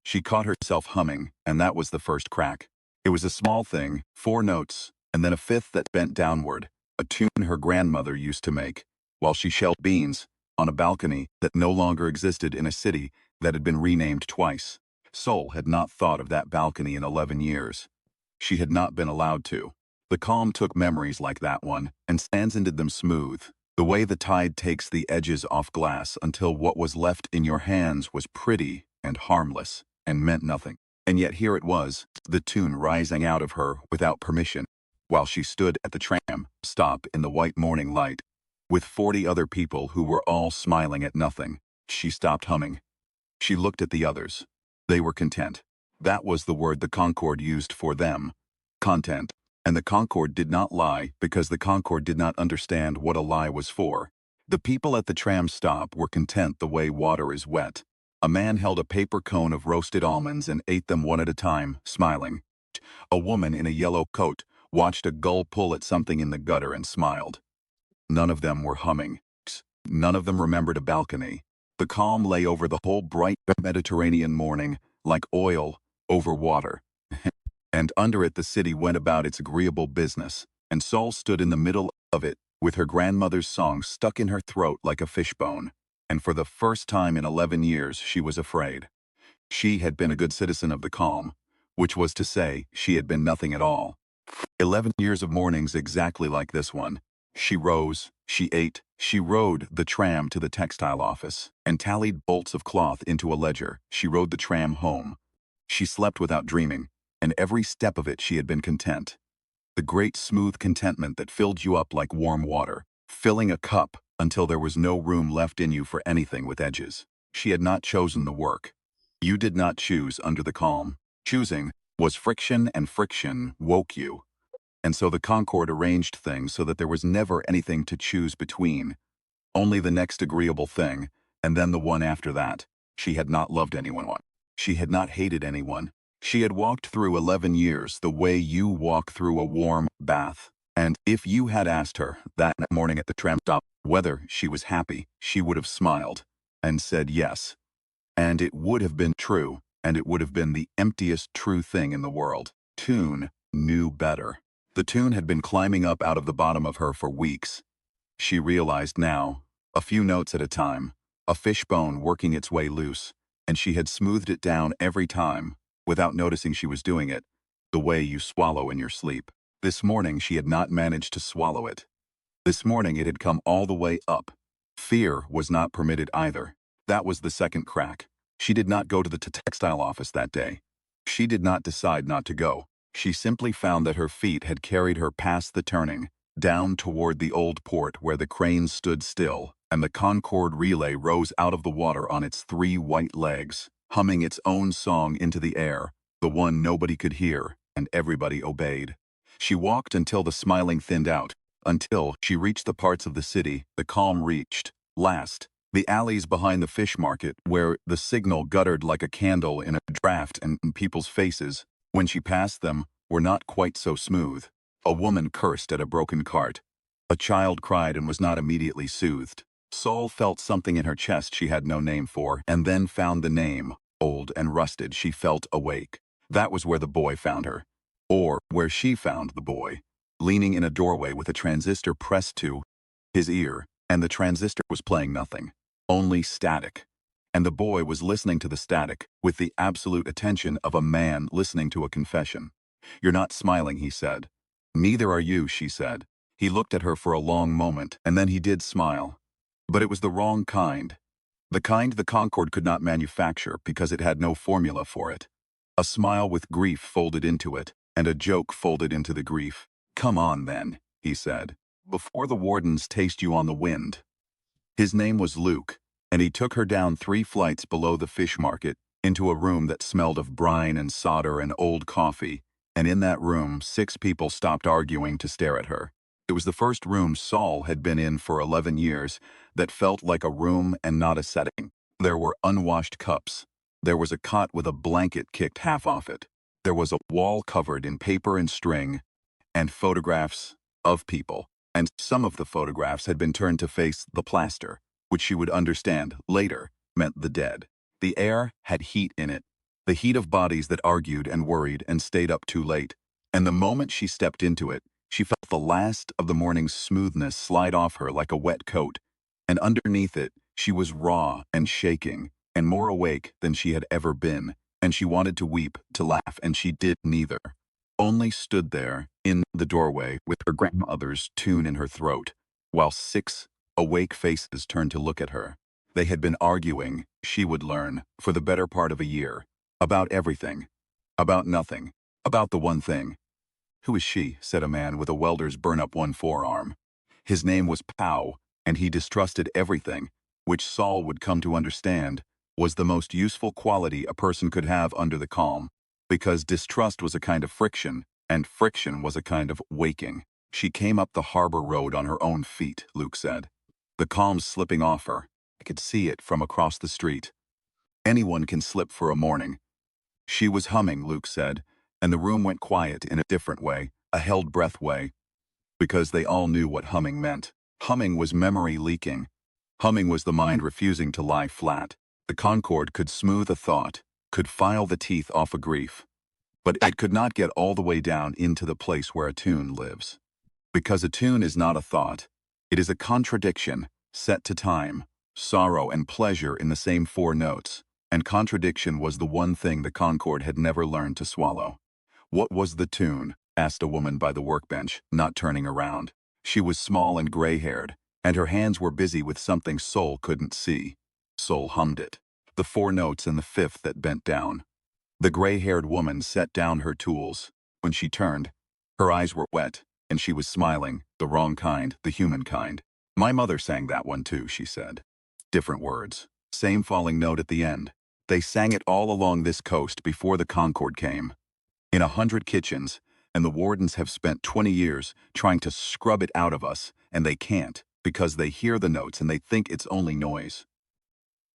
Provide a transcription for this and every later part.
She caught herself humming, and that was the first crack. It was a small thing, 4 notes, and then a fifth that bent downward, a tune her grandmother used to make, while she shelled beans, on a balcony that no longer existed in a city that had been renamed twice. Sol had not thought of that balcony in 11 years. She had not been allowed to. The calm took memories like that one and sanded them smooth, the way the tide takes the edges off glass until what was left in your hands was pretty and harmless and meant nothing. And yet here it was, the tune rising out of her without permission, while she stood at the tram stop in the white morning light, with 40 other people who were all smiling at nothing. She stopped humming. She looked at the others. They were content. That was the word the Concorde used for them. Content. And the Concorde did not lie because the Concorde did not understand what a lie was for. The people at the tram stop were content the way water is wet. A man held a paper cone of roasted almonds and ate them one at a time, smiling. A woman in a yellow coat watched a gull pull at something in the gutter and smiled. None of them were humming. None of them remembered a balcony. The calm lay over the whole bright Mediterranean morning, like oil over water. And under it the city went about its agreeable business, and Sol stood in the middle of it, with her grandmother's song stuck in her throat like a fishbone. And for the first time in 11 years she was afraid. She had been a good citizen of the calm, which was to say, she had been nothing at all. 11 years of mornings exactly like this one. She rose, she ate, she rode the tram to the textile office, and tallied bolts of cloth into a ledger. She rode the tram home. She slept without dreaming, and every step of it she had been content. The great smooth contentment that filled you up like warm water, filling a cup until there was no room left in you for anything with edges. She had not chosen the work. You did not choose under the calm. Choosing was friction, and friction woke you. And so the Concorde arranged things so that there was never anything to choose between. Only the next agreeable thing, and then the one after that. She had not loved anyone. She had not hated anyone. She had walked through 11 years the way you walk through a warm bath. And if you had asked her that morning at the tram stop whether she was happy, she would have smiled and said yes. And it would have been true, and it would have been the emptiest true thing in the world. Tune knew better. The tune had been climbing up out of the bottom of her for weeks. She realized now, a few notes at a time, a fishbone working its way loose, and she had smoothed it down every time, without noticing she was doing it, the way you swallow in your sleep. This morning she had not managed to swallow it. This morning it had come all the way up. Fear was not permitted either. That was the second crack. She did not go to the textile office that day. She did not decide not to go. She simply found that her feet had carried her past the turning, down toward the old port where the cranes stood still, and the Concorde relay rose out of the water on its 3 white legs, humming its own song into the air, the one nobody could hear, and everybody obeyed. She walked until the smiling thinned out, until she reached the parts of the city the calm reached. Last, the alleys behind the fish market, where the signal guttered like a candle in a draft and people's faces, when she passed them, were not quite so smooth. A woman cursed at a broken cart. A child cried and was not immediately soothed. Sol felt something in her chest she had no name for, and then found the name, old and rusted. She felt awake. That was where the boy found her. Or where she found the boy, leaning in a doorway with a transistor pressed to his ear, and the transistor was playing nothing. Only static. And the boy was listening to the static with the absolute attention of a man listening to a confession. "You're not smiling," he said. "Neither are you," she said. He looked at her for a long moment, and then he did smile. But it was the wrong kind. The kind the Concorde could not manufacture because it had no formula for it. A smile with grief folded into it, and a joke folded into the grief. "Come on, then," he said, "before the wardens taste you on the wind." His name was Luke, and he took her down 3 flights below the fish market into a room that smelled of brine and solder and old coffee, and in that room 6 people stopped arguing to stare at her. It was the first room Sol had been in for 11 years that felt like a room and not a setting. There were unwashed cups. There was a cot with a blanket kicked half off it. There was a wall covered in paper and string, and photographs of people. And some of the photographs had been turned to face the plaster, which she would understand later meant the dead. The air had heat in it. The heat of bodies that argued and worried and stayed up too late. And the moment she stepped into it, she felt the last of the morning's smoothness slide off her like a wet coat. And underneath it, she was raw and shaking, and more awake than she had ever been. And she wanted to weep, to laugh, and she did neither. Only stood there, in the doorway, with her grandmother's tune in her throat, while 6 awake faces turned to look at her. They had been arguing, she would learn, for the better part of a year. About everything. About nothing. About the one thing. "Who is she?" said a man with a welder's burn-up one forearm. His name was Pow, and he distrusted everything, which Saul would come to understand was the most useful quality a person could have under the calm, because distrust was a kind of friction, and friction was a kind of waking. She came up the harbor road on her own feet, Luke said. The calm slipping off her. I could see it from across the street. Anyone can slip for a morning. She was humming, Luke said, and the room went quiet in a different way, a held-breath way, because they all knew what humming meant. Humming was memory leaking. Humming was the mind refusing to lie flat. The Concorde could smooth a thought, could file the teeth off a grief, but it could not get all the way down into the place where a tune lives. Because a tune is not a thought. It is a contradiction, set to time, sorrow and pleasure in the same 4 notes, and contradiction was the one thing the Concorde had never learned to swallow. "What was the tune?" asked a woman by the workbench, not turning around. She was small and gray-haired, and her hands were busy with something Sol couldn't see. Sol hummed it. The 4 notes and the 5th that bent down. The gray-haired woman set down her tools. When she turned, her eyes were wet, and she was smiling, the wrong kind, the human kind. "My mother sang that one too," she said. Different words. Same falling note at the end. They sang it all along this coast before the Concorde came. In 100 kitchens, and the wardens have spent 20 years trying to scrub it out of us, and they can't, because they hear the notes and they think it's only noise.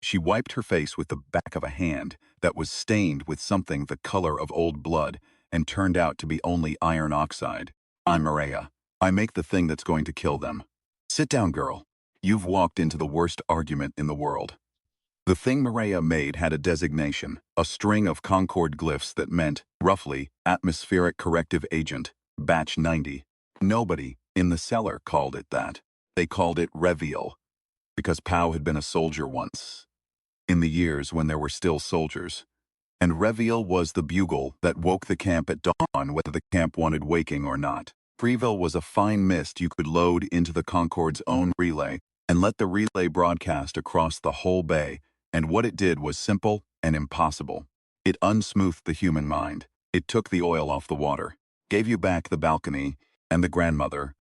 She wiped her face with the back of a hand that was stained with something the color of old blood and turned out to be only iron oxide. "I'm Maria. I make the thing that's going to kill them. Sit down, girl. You've walked into the worst argument in the world." The thing Maria made had a designation, a string of Concorde glyphs that meant, roughly, atmospheric corrective agent, batch 90. Nobody in the cellar called it that. They called it Reveal, because Pow had been a soldier once, in the years when there were still soldiers. And Reveal was the bugle that woke the camp at dawn whether the camp wanted waking or not. Reveal was a fine mist you could load into the Concorde's own relay and let the relay broadcast across the whole bay, and what it did was simple and impossible. It unsmoothed the human mind. It took the oil off the water, gave you back the balcony and the grandmother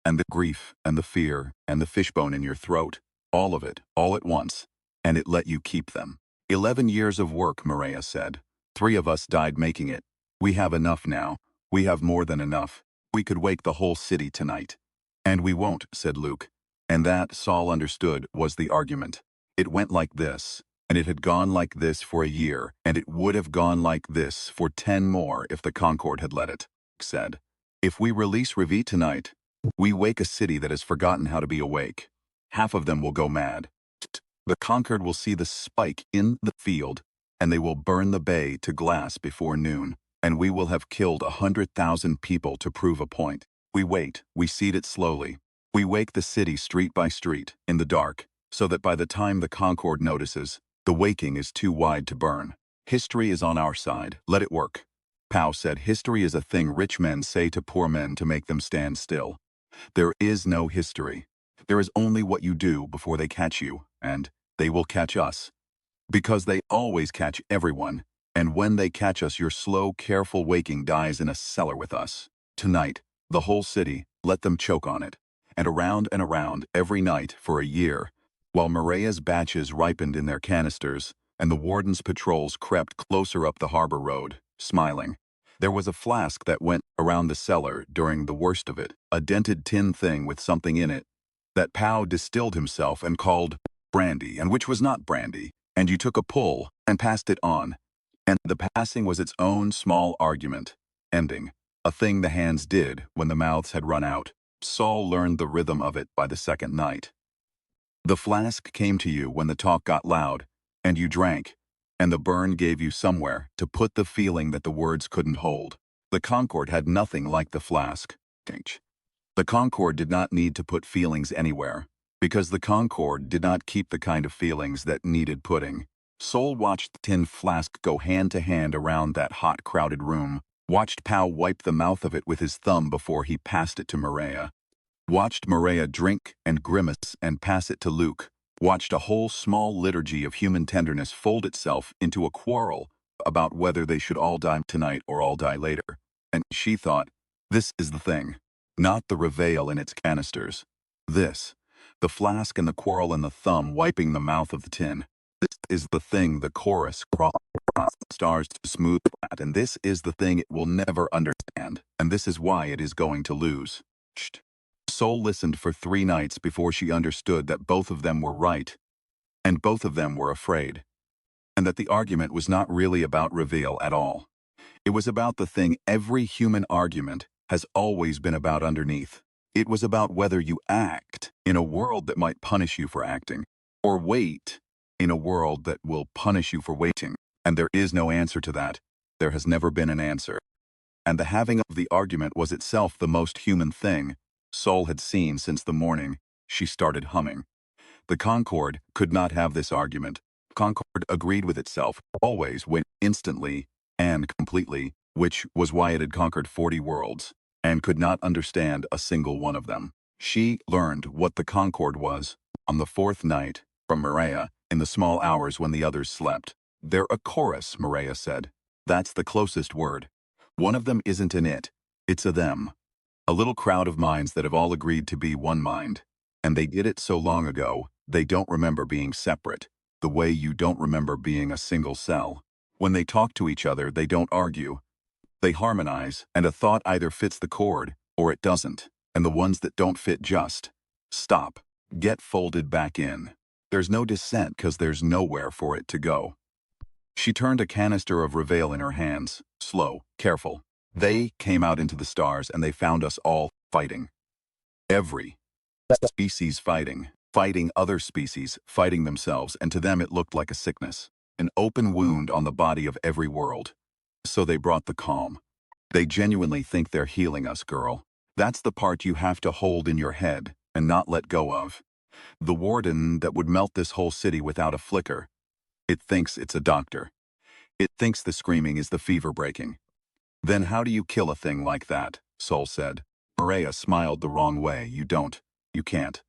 and the grief and the fear and the fishbone in your throat, all of it, all at once, and it let you keep them. 11 years of work, Maria said. 3 of us died making it. We have enough now. We have more than enough. We could wake the whole city tonight. And we won't, said Luke. And that, Saul understood, was the argument. It went like this, and it had gone like this for a year, and it would have gone like this for 10 more if the Concorde had let it, said. If we release Revi tonight, we wake a city that has forgotten how to be awake. Half of them will go mad. The Concorde will see the spike in the field, and they will burn the bay to glass before noon, and we will have killed 100,000 people to prove a point. We wait, we seed it slowly. We wake the city street by street, in the dark, so that by the time the Concorde notices, the waking is too wide to burn. History is on our side. Let it work. Pow said history is a thing rich men say to poor men to make them stand still. There is no history. There is only what you do before they catch you, and they will catch us. Because they always catch everyone, and when they catch us your slow, careful waking dies in a cellar with us. Tonight, the whole city, let them choke on it. And around, every night, for a year, while Maria's batches ripened in their canisters, and the warden's patrols crept closer up the harbor road, smiling. There was a flask that went around the cellar during the worst of it, a dented tin thing with something in it, that Pow distilled himself and called brandy, and which was not brandy, and you took a pull and passed it on, and the passing was its own small argument, ending, a thing the hands did when the mouths had run out. Saul learned the rhythm of it by the second night. The flask came to you when the talk got loud, and you drank, and the burn gave you somewhere to put the feeling that the words couldn't hold. The Concorde had nothing like the flask. The Concorde did not need to put feelings anywhere, because the Concorde did not keep the kind of feelings that needed putting. Sol watched the tin flask go hand to hand around that hot, crowded room, watched Pow wipe the mouth of it with his thumb before he passed it to Maria, watched Maria drink and grimace and pass it to Luke, watched a whole small liturgy of human tenderness fold itself into a quarrel about whether they should all die tonight or all die later. And she thought, this is the thing. Not the reveal in its canisters. This, the flask and the quarrel and the thumb wiping the mouth of the tin. This is the thing the chorus crossed stars to smooth flat, and this is the thing it will never understand, and this is why it is going to lose. Sol listened for 3 nights before she understood that both of them were right, and both of them were afraid, and that the argument was not really about reveal at all. It was about the thing every human argument has always been about underneath. It was about whether you act in a world that might punish you for acting, or wait in a world that will punish you for waiting. And there is no answer to that. There has never been an answer. And the having of the argument was itself the most human thing Sol had seen since the morning she started humming. The Concorde could not have this argument. Concorde agreed with itself, always, went instantly and completely, which was why it had conquered 40 worlds, and could not understand a single one of them. She learned what the Concorde was on the 4th night from Maria in the small hours when the others slept. They're a chorus, Maria said. That's the closest word. One of them isn't an it, it's a them. A little crowd of minds that have all agreed to be one mind. And they did it so long ago, they don't remember being separate, the way you don't remember being a single cell. When they talk to each other, they don't argue. They harmonize, and a thought either fits the chord, or it doesn't, and the ones that don't fit just stop, get folded back in. There's no descent because there's nowhere for it to go. She turned a canister of Reveal in her hands, slow, careful. They came out into the stars and they found us all fighting. Every species fighting other species, fighting themselves, and to them it looked like a sickness, an open wound on the body of every world. So they brought the calm. They genuinely think they're healing us, girl. That's the part you have to hold in your head and not let go of. The warden that would melt this whole city without a flicker. It thinks it's a doctor. It thinks the screaming is the fever breaking. Then how do you kill a thing like that? Sol said. Maria smiled the wrong way. You don't. You can't.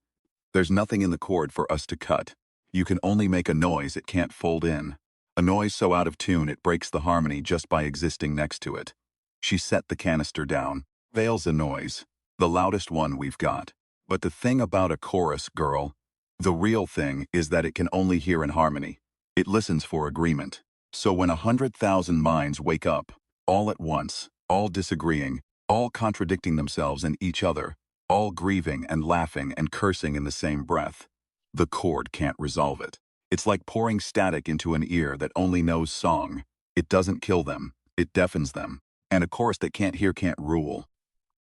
There's nothing in the cord for us to cut. You can only make a noise it can't fold in. A noise so out of tune it breaks the harmony just by existing next to it. She set the canister down. Veil's a noise. The loudest one we've got. But the thing about a chorus, girl, the real thing is that it can only hear in harmony. It listens for agreement. So when 100,000 minds wake up, all at once, all disagreeing, all contradicting themselves and each other, all grieving and laughing and cursing in the same breath, the chord can't resolve it. It's like pouring static into an ear that only knows song. It doesn't kill them, it deafens them. And a chorus that can't hear can't rule.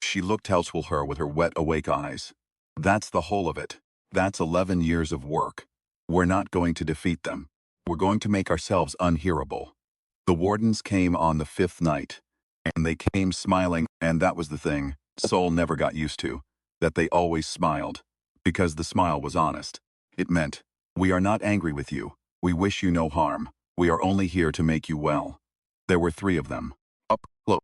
She looked elsewhere with her wet, awake eyes. That's the whole of it. That's 11 years of work. We're not going to defeat them. We're going to make ourselves unhearable. The wardens came on the 5th night, and they came smiling, and that was the thing Sol never got used to, that they always smiled, because the smile was honest. It meant, we are not angry with you. We wish you no harm. We are only here to make you well. There were 3 of them. Up close.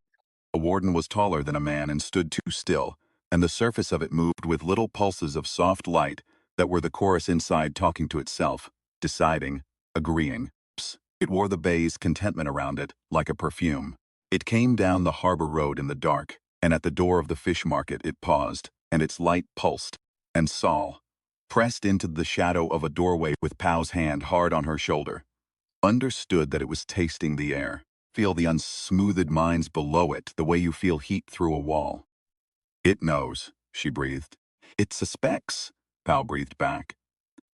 A warden was taller than a man and stood too still, and the surface of it moved with little pulses of soft light that were the chorus inside talking to itself, deciding, agreeing. It wore the bay's contentment around it, like a perfume. It came down the harbor road in the dark, and at the door of the fish market it paused, and its light pulsed, and Sol, pressed into the shadow of a doorway with Pow's hand hard on her shoulder, understood that it was tasting the air. Feel the unsmoothed minds below it, the way you feel heat through a wall. It knows, she breathed. It suspects, Pow breathed back.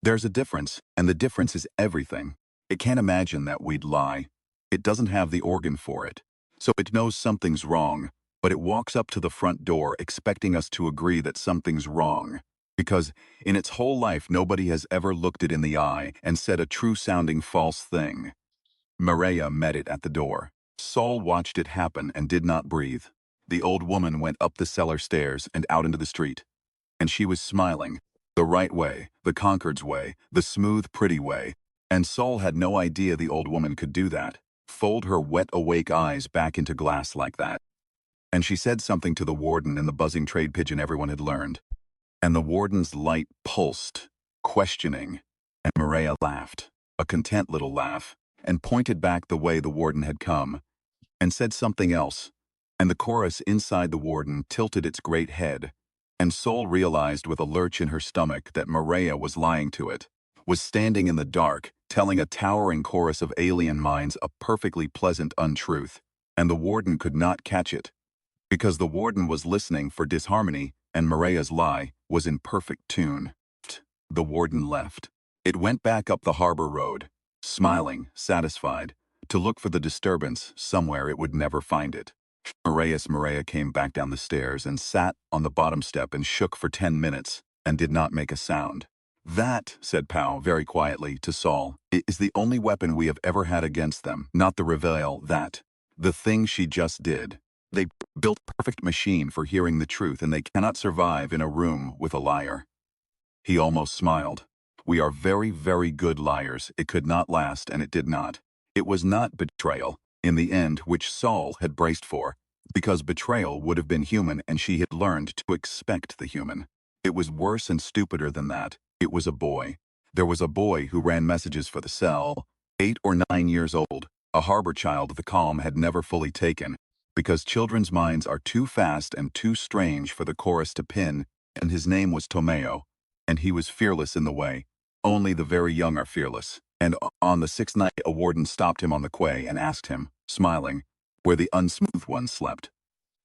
There's a difference, and the difference is everything. It can't imagine that we'd lie. It doesn't have the organ for it. So it knows something's wrong, but it walks up to the front door expecting us to agree that something's wrong. Because in its whole life nobody has ever looked it in the eye and said a true-sounding false thing. Maria met it at the door. Saul watched it happen and did not breathe. The old woman went up the cellar stairs and out into the street. And she was smiling. The right way, the Concord's way, the smooth, pretty way. And Saul had no idea the old woman could do that. Fold her wet, awake eyes back into glass like that. And she said something to the warden in the buzzing trade pigeon everyone had learned. And the warden's light pulsed, questioning. And Maria laughed, a content little laugh, and pointed back the way the warden had come, and said something else. And the chorus inside the warden tilted its great head, and Sol realized with a lurch in her stomach that Maria was lying to it, was standing in the dark, telling a towering chorus of alien minds a perfectly pleasant untruth, and the warden could not catch it, because the warden was listening for disharmony, and Maria's lie was in perfect tune. The warden left. It went back up the harbor road, smiling, satisfied, to look for the disturbance somewhere it would never find it. Maria came back down the stairs and sat on the bottom step and shook for 10 minutes and did not make a sound. "That," said Pow very quietly to Saul, "is the only weapon we have ever had against them, not the reveal, that. The thing she just did. They built a perfect machine for hearing the truth, and they cannot survive in a room with a liar." He almost smiled. "We are very, very good liars. It could not last, and it did not. It was not betrayal, in the end, which Saul had braced for, because betrayal would have been human and she had learned to expect the human. It was worse and stupider than that. It was a boy. There was a boy who ran messages for the cell, 8 or 9 years old, a harbor child the calm had never fully taken, because children's minds are too fast and too strange for the chorus to pin, and his name was Tomeo, and he was fearless in the way. Only the very young are fearless. And on the 6th night a warden stopped him on the quay and asked him, smiling, where the unsmooth ones slept.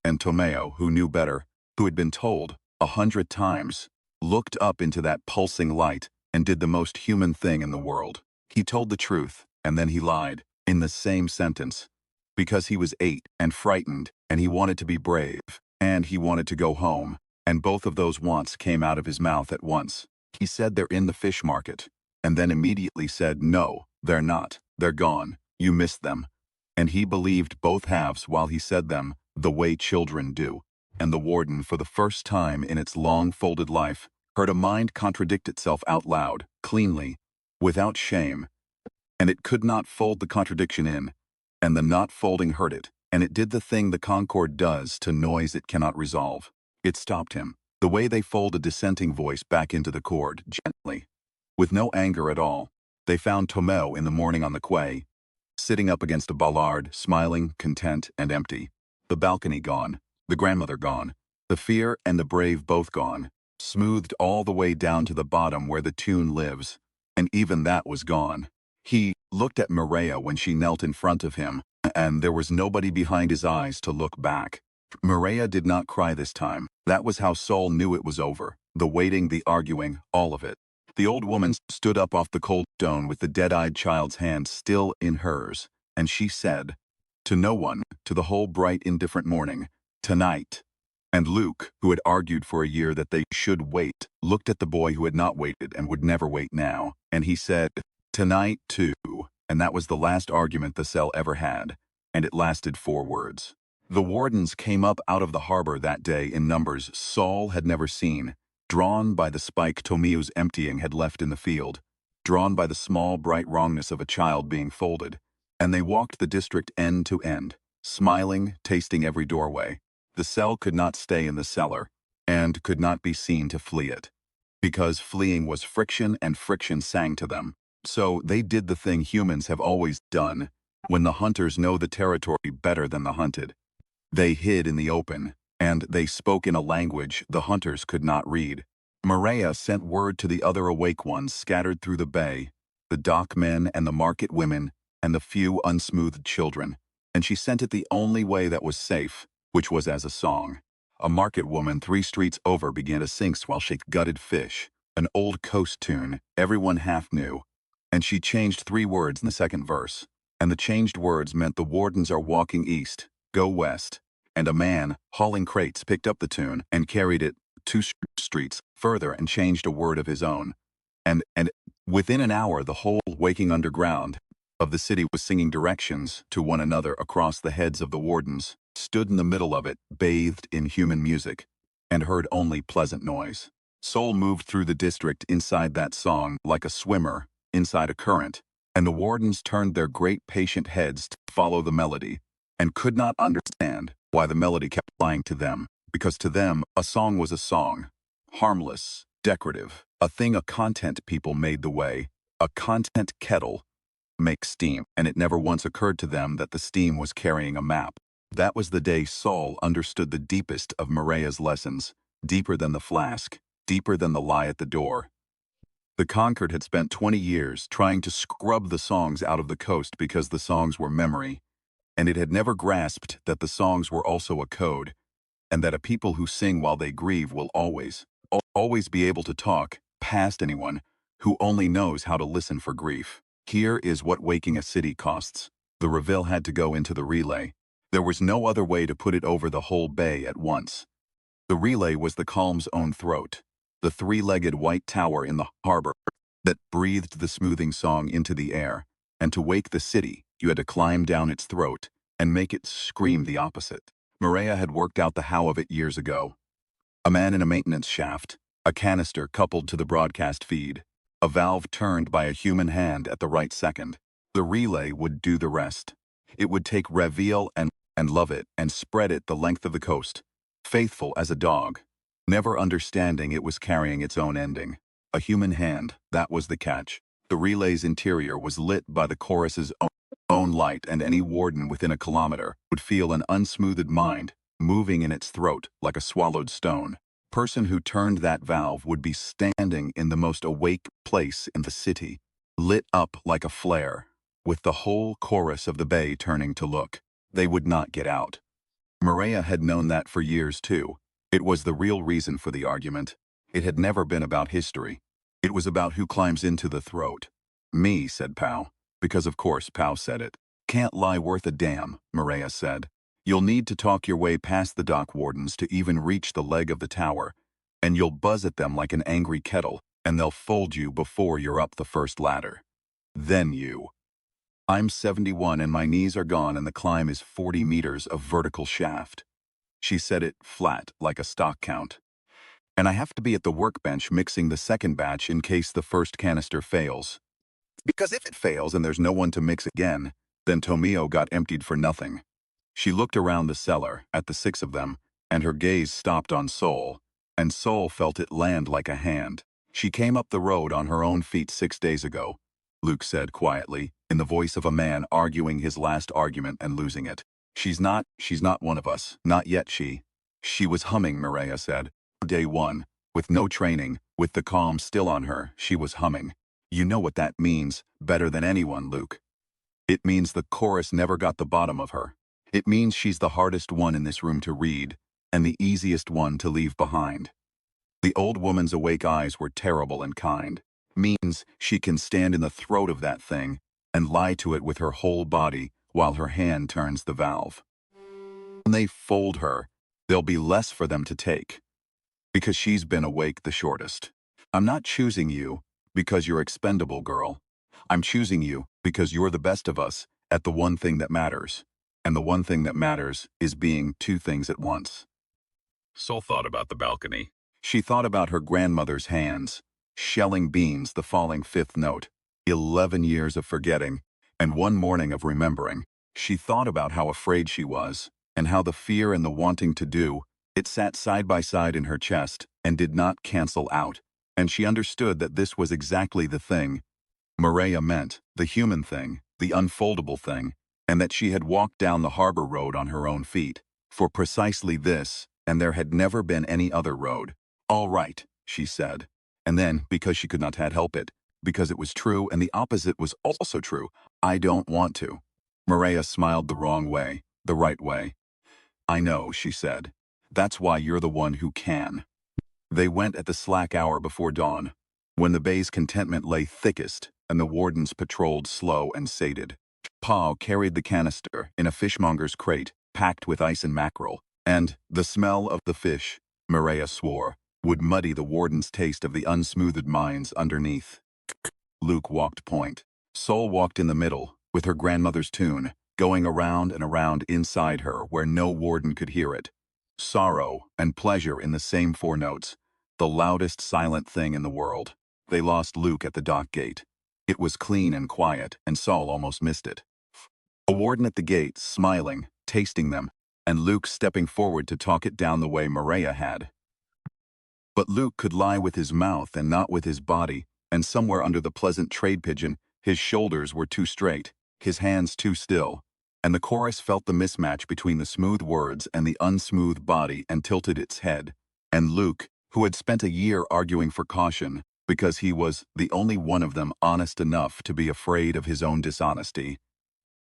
And Tomeo, who knew better, who had been told 100 times, looked up into that pulsing light and did the most human thing in the world. He told the truth, and then he lied, in the same sentence. Because he was 8 and frightened, and he wanted to be brave, and he wanted to go home, and both of those wants came out of his mouth at once. He said they're in the fish market, and then immediately said, no, they're not, they're gone, you missed them. And he believed both halves while he said them, the way children do. And the warden, for the first time in its long folded life, heard a mind contradict itself out loud, cleanly, without shame. And it could not fold the contradiction in, and the not folding hurt it, and it did the thing the Concord does to noise it cannot resolve. It stopped him, the way they fold a dissenting voice back into the chord, gently. With no anger at all, they found Tomeo in the morning on the quay, sitting up against a bollard, smiling, content, and empty. The balcony gone, the grandmother gone, the fear and the brave both gone, smoothed all the way down to the bottom where the tune lives, and even that was gone. He looked at Maria when she knelt in front of him, and there was nobody behind his eyes to look back. Maria did not cry this time. That was how Saul knew it was over. The waiting, the arguing, all of it. The old woman stood up off the cold stone with the dead-eyed child's hand still in hers, and she said, to no one, to the whole bright indifferent morning, tonight. And Luke, who had argued for a year that they should wait, looked at the boy who had not waited and would never wait now, and he said, tonight too, and that was the last argument the cell ever had, and it lasted 4 words. The wardens came up out of the harbor that day in numbers Saul had never seen, drawn by the spike Tomeo's emptying had left in the field, drawn by the small bright wrongness of a child being folded, and they walked the district end to end, smiling, tasting every doorway. The cell could not stay in the cellar, and could not be seen to flee it, because fleeing was friction and friction sang to them. So they did the thing humans have always done, when the hunters know the territory better than the hunted. They hid in the open, and they spoke in a language the hunters could not read. Maria sent word to the other awake ones scattered through the bay, the dock men and the market women, and the few unsmoothed children, and she sent it the only way that was safe, which was as a song. A market woman 3 streets over began to sing while she gutted fish, an old coast tune everyone half knew, and she changed 3 words in the second verse, and the changed words meant the wardens are walking east, go west, and a man, hauling crates, picked up the tune and carried it 2 streets further and changed a word of his own. And within an hour the whole waking underground of the city was singing directions to one another across the heads of the wardens, stood in the middle of it, bathed in human music, and heard only pleasant noise. Soul moved through the district inside that song like a swimmer inside a current, and the wardens turned their great patient heads to follow the melody, and could not understand why the melody kept lying to them, because to them a song was a song, harmless, decorative, a thing a content people made the way, a content kettle make steam, and it never once occurred to them that the steam was carrying a map. That was the day Saul understood the deepest of Maria's lessons, deeper than the flask, deeper than the lie at the door. The Concord had spent 20 years trying to scrub the songs out of the coast because the songs were memory, and it had never grasped that the songs were also a code, and that a people who sing while they grieve will always be able to talk past anyone who only knows how to listen for grief. Here is what waking a city costs. The Reveille had to go into the relay. There was no other way to put it over the whole bay at once. The relay was the calm's own throat, the three-legged white tower in the harbor that breathed the smoothing song into the air, and to wake the city, you had to climb down its throat and make it scream the opposite. Maria had worked out the how of it years ago. A man in a maintenance shaft, a canister coupled to the broadcast feed, a valve turned by a human hand at the right second. The relay would do the rest. It would take Reveille and love it and spread it the length of the coast, faithful as a dog, never understanding it was carrying its own ending. A human hand, that was the catch. The relay's interior was lit by the chorus's own light, and any warden within a kilometer would feel an unsmoothed mind moving in its throat like a swallowed stone. Person who turned that valve would be standing in the most awake place in the city, lit up like a flare, with the whole chorus of the bay turning to look. They would not get out. Maria had known that for years too. It was the real reason for the argument. It had never been about history. It was about who climbs into the throat. Me, said Pow, because of course Pow said it. Can't lie worth a damn, Maria said. You'll need to talk your way past the dock wardens to even reach the leg of the tower, and you'll buzz at them like an angry kettle, and they'll fold you before you're up the first ladder. Then you. I'm 71 and my knees are gone and the climb is 40 meters of vertical shaft. She said it flat like a stock count. And I have to be at the workbench mixing the second batch in case the first canister fails. Because if it fails and there's no one to mix again, then Tomio got emptied for nothing. She looked around the cellar, at the 6 of them, and her gaze stopped on Soul, and Soul felt it land like a hand. She came up the road on her own feet 6 days ago, Luke said quietly, in the voice of a man arguing his last argument and losing it. She's not one of us, not yet She was humming, Maria said. Day 1, with no training, with the calm still on her, she was humming. You know what that means, better than anyone, Luke. It means the chorus never got the bottom of her. It means she's the hardest one in this room to read, and the easiest one to leave behind. The old woman's awake eyes were terrible and kind. Means she can stand in the throat of that thing and lie to it with her whole body while her hand turns the valve. When they fold her, there'll be less for them to take, because she's been awake the shortest. I'm not choosing you because you're expendable, girl. I'm choosing you because you're the best of us at the one thing that matters. And the one thing that matters is being 2 things at once. Sol thought about the balcony. She thought about her grandmother's hands, shelling beans the falling 5th note, 11 years of forgetting, and 1 morning of remembering. She thought about how afraid she was, and how the fear and the wanting to do, it sat side by side in her chest and did not cancel out, and she understood that this was exactly the thing Maria meant, the human thing, the unfoldable thing, and that she had walked down the harbor road on her own feet, for precisely this, and there had never been any other road. All right, she said. And then, because she could not help it, because it was true and the opposite was also true, I don't want to. Maria smiled the wrong way, the right way. I know, she said. That's why you're the one who can. They went at the slack hour before dawn, when the bay's contentment lay thickest and the wardens patrolled slow and sated. Pa carried the canister in a fishmonger's crate packed with ice and mackerel, and the smell of the fish, Maria swore, would muddy the warden's taste of the unsmoothed mines underneath. Luke walked point. Sol walked in the middle, with her grandmother's tune, going around and around inside her where no warden could hear it. Sorrow and pleasure in the same four notes, the loudest silent thing in the world. They lost Luke at the dock gate. It was clean and quiet, and Saul almost missed it. A warden at the gate, smiling, tasting them, and Luke stepping forward to talk it down the way Maria had. But Luke could lie with his mouth and not with his body, and somewhere under the pleasant trade pigeon, his shoulders were too straight, his hands too still, and the chorus felt the mismatch between the smooth words and the unsmooth body and tilted its head. And Luke, who had spent a year arguing for caution, because he was the only one of them honest enough to be afraid of his own dishonesty,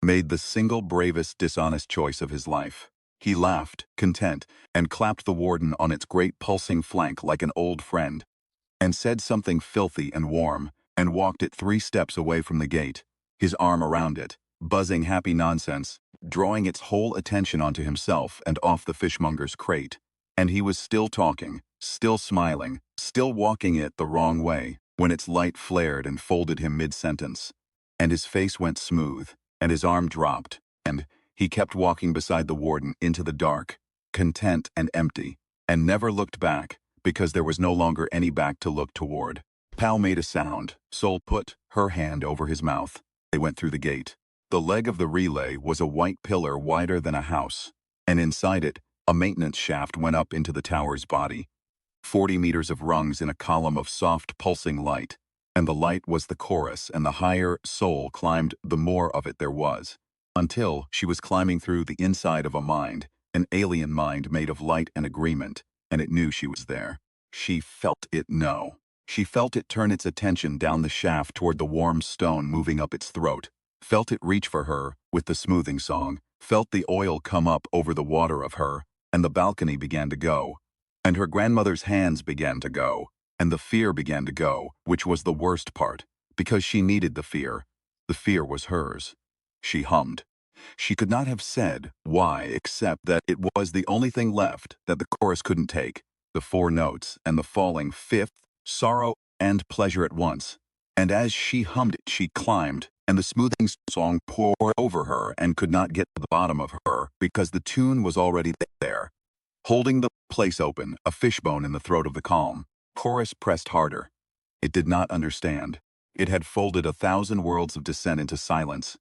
made the single bravest dishonest choice of his life. He laughed, content, and clapped the warden on its great pulsing flank like an old friend, and said something filthy and warm, and walked it 3 steps away from the gate, his arm around it, buzzing happy nonsense, drawing its whole attention onto himself and off the fishmonger's crate. And he was still talking, still smiling, still walking it the wrong way, when its light flared and folded him mid-sentence. And his face went smooth, and his arm dropped, and he kept walking beside the warden into the dark, content and empty, and never looked back, because there was no longer any back to look toward. Pal made a sound. Sol put her hand over his mouth. They went through the gate. The leg of the relay was a white pillar wider than a house, and inside it, a maintenance shaft went up into the tower's body. 40 meters of rungs in a column of soft pulsing light, and the light was the chorus, and the higher Sol climbed, the more of it there was, until she was climbing through the inside of a mind, an alien mind made of light and agreement, and it knew she was there. She felt it know. She felt it turn its attention down the shaft toward the warm stone moving up its throat, felt it reach for her with the smoothing song, felt the oil come up over the water of her, and the balcony began to go, and her grandmother's hands began to go, and the fear began to go, which was the worst part, because she needed the fear. The fear was hers. She hummed. She could not have said why, except that it was the only thing left that the chorus couldn't take, the 4 notes and the falling fifth, sorrow and pleasure at once. And as she hummed it, she climbed, and the smoothing song poured over her and could not get to the bottom of her because the tune was already there. Holding the place open, a fishbone in the throat of the calm, chorus pressed harder. It did not understand. It had folded 1,000 worlds of descent into silence,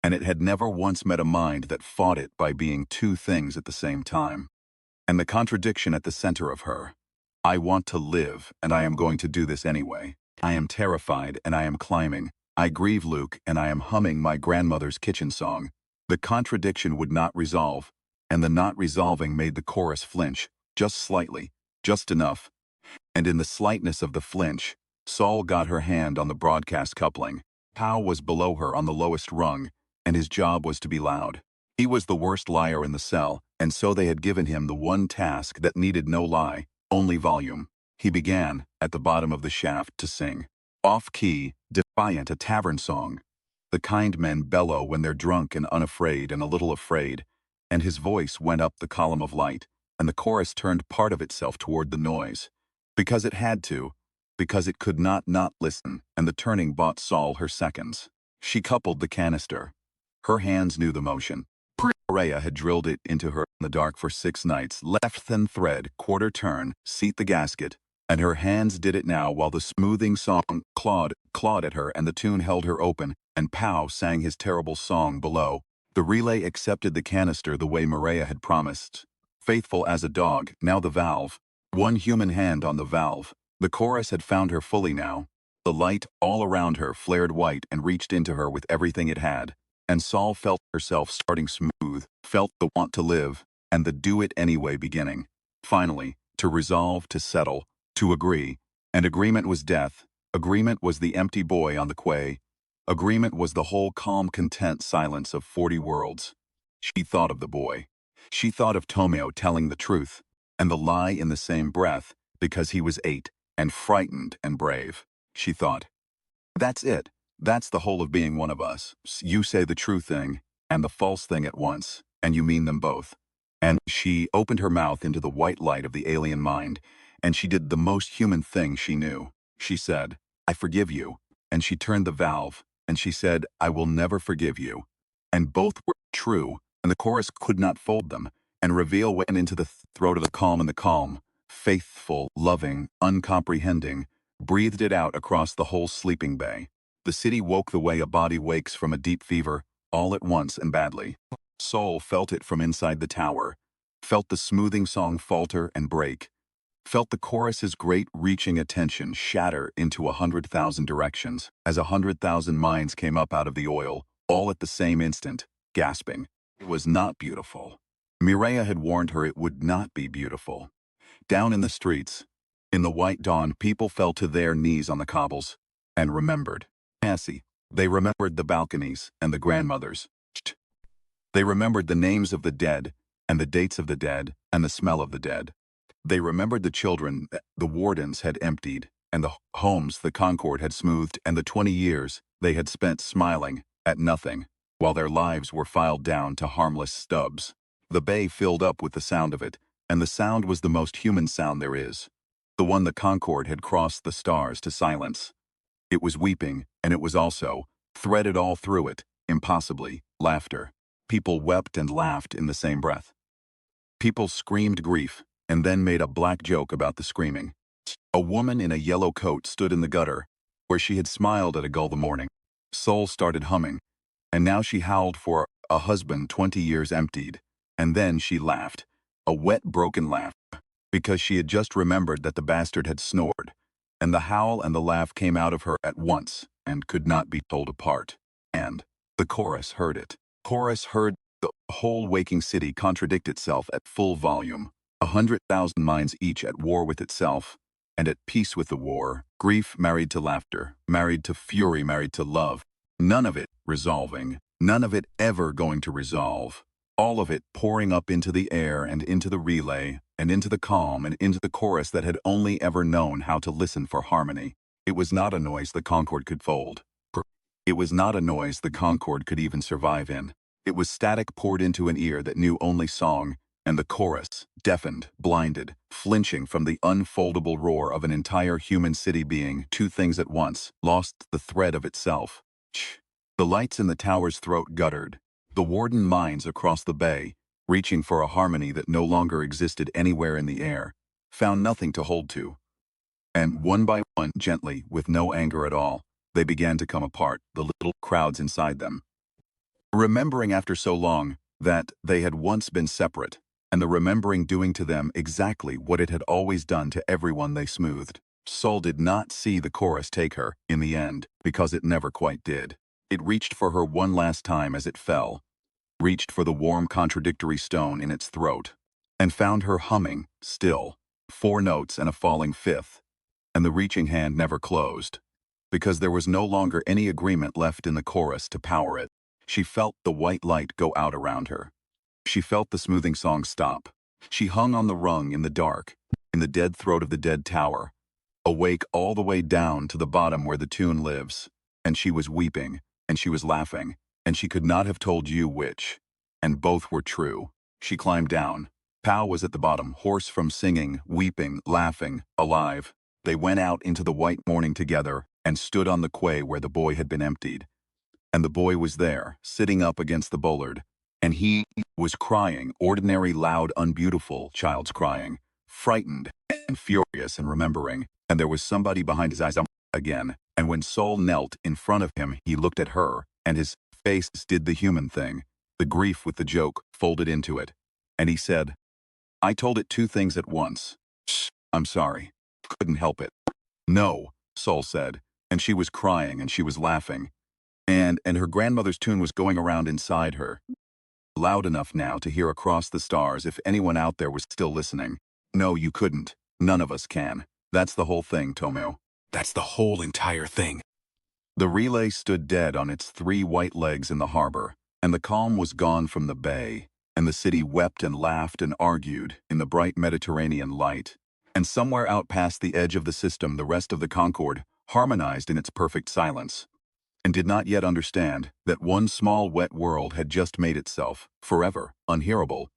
and it had never once met a mind that fought it by being 2 things at the same time. And the contradiction at the center of her. I want to live, and I am going to do this anyway. I am terrified, and I am climbing. I grieve Luke, and I am humming my grandmother's kitchen song. The contradiction would not resolve, and the not resolving made the chorus flinch, just slightly, just enough. And in the slightness of the flinch, Saul got her hand on the broadcast coupling. Pow was below her on the lowest rung, and his job was to be loud. He was the worst liar in the cell, and so they had given him the one task that needed no lie, only volume. He began, at the bottom of the shaft, to sing. Off-key, defiant, a tavern song. The kind men bellow when they're drunk and unafraid and a little afraid, and his voice went up the column of light, and the chorus turned part of itself toward the noise. Because it had to, because it could not listen, and the turning bought Saul her seconds. She coupled the canister. Her hands knew the motion. Maria had drilled it into her in the dark for 6 nights, left thin thread, quarter turn, seat the gasket, and her hands did it now while the smoothing song clawed at her and the tune held her open, and Pow sang his terrible song below. The relay accepted the canister the way Maria had promised. Faithful as a dog, now the valve. One human hand on the valve. The chorus had found her fully now. The light all around her flared white and reached into her with everything it had. And Saul felt herself starting smooth, felt the want to live, and the do it anyway beginning. Finally, to resolve, to settle, to agree. And agreement was death. Agreement was the empty boy on the quay. Agreement was the whole calm content silence of 40 worlds. She thought of the boy. She thought of Tomeo telling the truth, and the lie in the same breath, because he was 8, and frightened and brave. She thought, that's it. That's the whole of being one of us. You say the true thing and the false thing at once, and you mean them both. And she opened her mouth into the white light of the alien mind, and she did the most human thing she knew. She said, I forgive you, and she turned the valve, and she said, "I will never forgive you." And both were true, and the chorus could not fold them, and reveal went into the throat of the calm, and the calm, faithful, loving, uncomprehending, breathed it out across the whole sleeping bay. The city woke the way a body wakes from a deep fever, all at once and badly. Soul felt it from inside the tower, felt the smoothing song falter and break, felt the chorus's great reaching attention shatter into 100,000 directions as 100,000 minds came up out of the oil, all at the same instant, gasping. It was not beautiful. Mireia had warned her it would not be beautiful. Down in the streets, in the white dawn, people fell to their knees on the cobbles and remembered. Cassie. They remembered the balconies and the grandmothers. They remembered the names of the dead and the dates of the dead and the smell of the dead. They remembered the children the wardens had emptied and the homes the Concord had smoothed and the 20 years they had spent smiling at nothing while their lives were filed down to harmless stubs. The bay filled up with the sound of it, and the sound was the most human sound there is. The one the Concord had crossed the stars to silence. It was weeping, and it was also, threaded all through it, impossibly, laughter. People wept and laughed in the same breath. People screamed grief, and then made a black joke about the screaming. A woman in a yellow coat stood in the gutter, where she had smiled at a gull the morning. Soul started humming, and now she howled for a husband 20 years emptied, and then she laughed, a wet broken laugh, because she had just remembered that the bastard had snored, and the howl and the laugh came out of her at once and could not be told apart. And the chorus heard it. Chorus heard the whole waking city contradict itself at full volume, 100,000 minds each at war with itself, and at peace with the war, grief married to laughter, married to fury, married to love, none of it resolving, none of it ever going to resolve, all of it pouring up into the air and into the relay, and into the calm and into the chorus that had only ever known how to listen for harmony. It was not a noise the Concord could fold. It was not a noise the Concord could even survive in. It was static poured into an ear that knew only song, and the chorus, deafened, blinded, flinching from the unfoldable roar of an entire human city being two things at once, lost the thread of itself. The lights in the tower's throat guttered. The warden minds across the bay, reaching for a harmony that no longer existed anywhere in the air, found nothing to hold to. And one by one, gently, with no anger at all, they began to come apart, the little crowds inside them. Remembering after so long that they had once been separate, and the remembering doing to them exactly what it had always done to everyone they smoothed. Soul did not see the chorus take her, in the end, because it never quite did. It reached for her one last time as it fell, reached for the warm contradictory stone in its throat, and found her humming, still, 4 notes and a falling fifth, and the reaching hand never closed, because there was no longer any agreement left in the chorus to power it. She felt the white light go out around her. She felt the smoothing song stop. She hung on the rung in the dark, in the dead throat of the dead tower, awake all the way down to the bottom where the tune lives, and she was weeping, and she was laughing, and she could not have told you which, and both were true. She climbed down. Pow was at the bottom, hoarse from singing, weeping, laughing, alive. They went out into the white morning together and stood on the quay where the boy had been emptied. And the boy was there, sitting up against the bollard, and he was crying, ordinary, loud, unbeautiful child's crying, frightened and furious and remembering, and there was somebody behind his eyes again, and when Soul knelt in front of him, he looked at her, and his face did the human thing, the grief with the joke folded into it, and he said, "I told it 2 things at once. Shh, I'm sorry. Couldn't help it." "No," Soul said, and she was crying and she was laughing, and her grandmother's tune was going around inside her, loud enough now to hear across the stars if anyone out there was still listening. "No, you couldn't. None of us can. That's the whole thing, Tomio. That's the whole entire thing." The relay stood dead on its 3 white legs in the harbor, and the calm was gone from the bay, and the city wept and laughed and argued in the bright Mediterranean light. And somewhere out past the edge of the system, the rest of the Concord harmonized in its perfect silence, and did not yet understand that one small wet world had just made itself, forever, unhearable.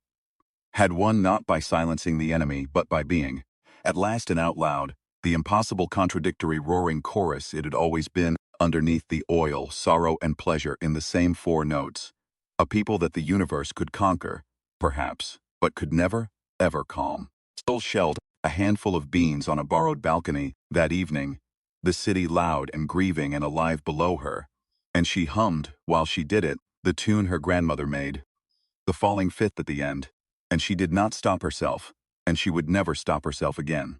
Had won not by silencing the enemy, but by being, at last and out loud, the impossible contradictory roaring chorus it had always been, underneath the oil, sorrow, and pleasure in the same 4 notes. A people that the universe could conquer, perhaps, but could never, ever calm. Still shelled a handful of beans on a borrowed balcony that evening, the city loud and grieving and alive below her, and she hummed, while she did it, the tune her grandmother made, the falling fifth at the end, and she did not stop herself, and she would never stop herself again.